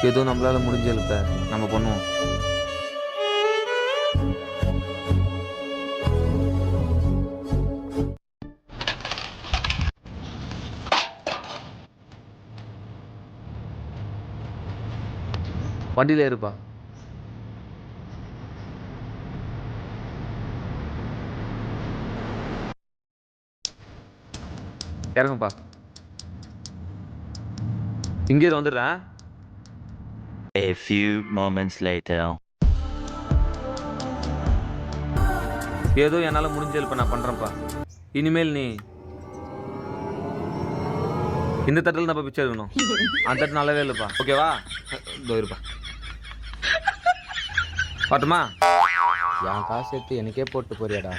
ஏதோ நம்மளால முடிஞ்ச ஹெல்ப்பை நம்ம பண்ணுவோம். வண்டியில இருப்பா. இறங்குப்பா. இங்கே வந்துடுறேன். A few moments later. ஏதோ என்னால் முடிஞ்ச ஹெல்ப்பை நான் பண்ணுறேன்ப்பா. இனிமேல் நீ இந்த தட்டில் தான் பிச்சை எடுக்கணும். அந்த தட்டு நல்லாவே இல்லைப்பா. ஓகேவா? இதோ இருப்பா. பாட்டுமா? என் காசு எடுத்து எனக்கே போட்டு போறியாடா?